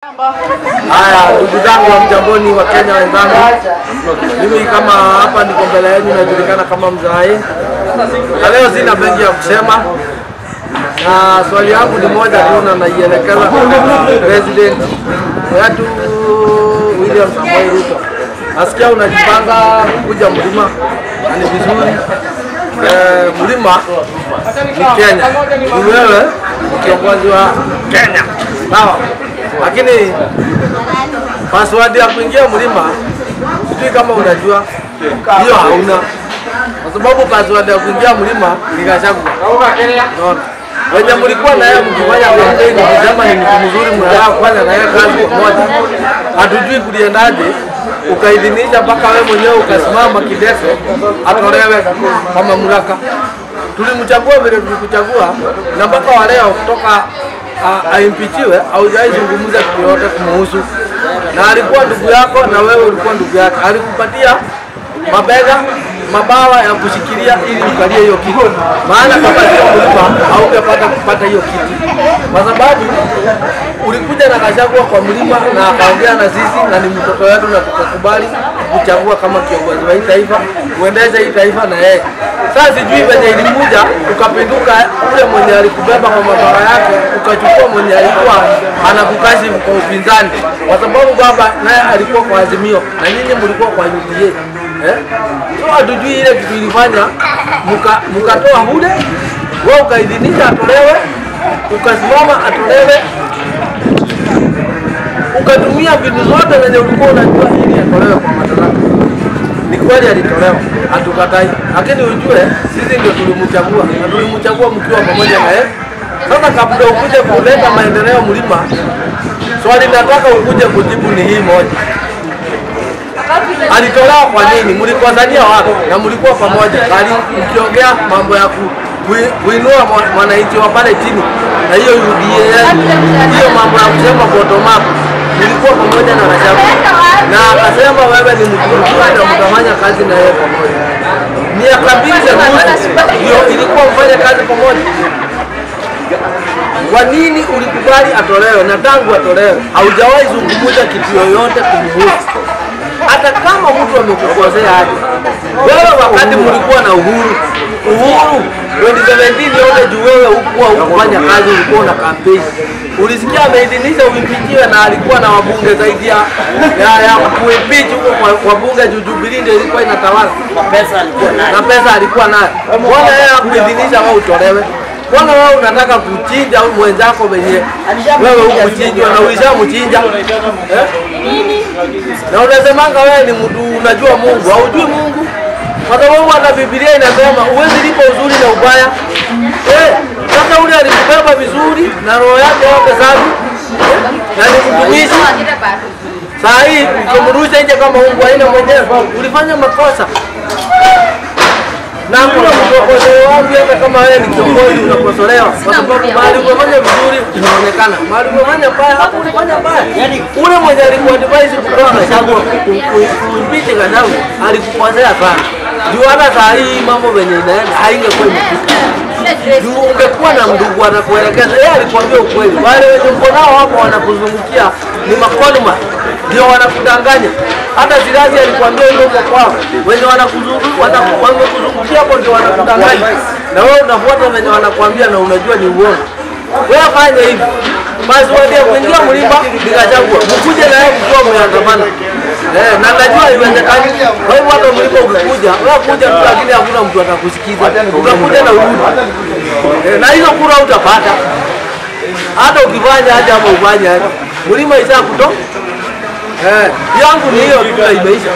Haya, ndugu zangu wa mjamboni wa Kenya wenzangu, mimi kama hapa niko mbele yenu najulikana kama Mzai. Na leo sina mengi ya kusema, na swali yangu ni moja tu na naielekeza President wetu William Samoei Ruto. Nasikia unajipanga kuja mlima, na ni vizuri. Mlima ni Kenya, ni wewe kiongozi wa Kenya, sawa? Lakini password ya kuingia mlima sijui kama unajua, hiyo hauna, kwa sababu password ya kuingia mlima ni Gachagua. Unaona, wenye mlikuwa na yeye mkifanya campaign mkisema ni mtu mzuri, mnataka kufanya na yeye kazi pamoja, hatujui kuliendaje, ukaidhinisha mpaka wewe mwenyewe ukasimama kidete atolewe kama mamlaka. Tulimchagua vile tulikuchagua, na mpaka wa leo kutoka aimpichiwe au haijazungumza kitu yote kumuhusu. Na alikuwa ndugu yako na wewe ulikuwa ndugu yake, alikupatia mabega mabawa ya kushikilia ili ukalie hiyo kiti, maana kama sio mlima haungepata kupata hiyo kiti, kwa sababu ulikuja na Gachagua kwa mlima na akaongea na sisi na ni mtoto wetu, na tukakubali kuchagua kama kiongozi wa taifa, kuendesha hii taifa na yeye. Sasa sijui venye ilikuja ukapinduka ule mwenye alikubeba kwa mabawa yake, ukachukua mwenye alikuwa anakukashifu kwa upinzani, kwa sababu baba naye alikuwa kwa Azimio na nyinyi mlikuwa kwa UDA. So hatujui ile kitu ilifanya mukatoa hude, wewe ukaidhinisha atolewe, ukasimama atolewe, ukatumia vitu zote zenye ulikuwa unajua ili atolewe kwa madaraka. Ni kweli alitolewa, hatukatai, lakini ujue sisi ndio tulimchagua, na tulimchagua mkiwa pamoja na yeye. Sasa kabla ukuje kuleta maendeleo mlima, swali nataka ukuje kujibu ni hii moja: alitolewa kwa nini? Mlikozania wapi? Na mlikuwa pamoja bali mkiongea mambo ya kuinua mwananchi wa pale chini, na hiyo UDA, hiyo mambo ya kusema bottom up, mlikuwa pamoja na Gachagua, na akasema wewe ni mtu mzuri na mtafanya kazi na yeye pamoja. Miaka mbili hiyo ilikuwa mfanye kazi pamoja. Kwa nini ulikubali atolewe? Na tangu atolewe haujawahi zungumza kitu yoyote kumhusu, hata kama mtu amekukosea aje. Wewe wakati mlikuwa na Uhuru 2017 yote juu wewe hukufanya kazi, ulikuwa na campaign. Ulisikia ameidhinisha uimpichiwe, na alikuwa na wabunge zaidi ya kuimpichi huko kwa bunge juu Jubilee ndio ilikuwa inatawala. Na pesa alikuwa nayo. Mbona yeye hakuidhinisha wewe utolewe? Mbona wewe unataka kuchinja mwenzako wenyewe? Wewe hukuchinjwa na ulishamchinja. Na unasemanga wewe ni mtu unajua Mungu, haujui Mungu. Kwa sababu hata Biblia inasema uwezi lipa uzuri na ubaya. Sasa ule alikubeba vizuri na roho yake yote safi, na ni mtumishi. Saa hii ukimrusha nje kama Mungu haina mwenyewe, ulifanya makosa. Na hakuna mtu akosolewa wangu, hata kama wewe ni kiongozi unakosolewa, kwa sababu mahali umefanya vizuri inaonekana, mahali umefanya baya hapo ulifanya baya. Yaani ule mwenye alikuwa advise kutoa Gachagua kumpita Gachagua alikukosea sana. Juu hata saa hii mambo venye inaenda haingekuwa imefika. Juu ungekuwa na ndugu anakuelekeza, yeye alikwambia ukweli. Wale wenye mko nao hapo wanakuzungukia ni makonma, ndio wanakudanganya. Hata Zirazi alikwambia hilo kwa kwao, wenye wanakuzungukia hapo ndio wanakudanganya, na wewe unafuata wenye wanakuambia na unajua ni uongo. Wewe fanya hivi, basi waje kuingia mlima ni Gachagua, mkuje na yeye mkiwa mmeandamana. Na najua iwezekani. Kwa hivyo hata mlipo ukikuja, wewe kuja tu, lakini hakuna mtu atakusikiza. Utakuja na urudi. Na hizo kura utapata. Hata ukifanya aje hapo ufanye aje. Mlima isa kutoka. Yangu ni hiyo tu, imeisha.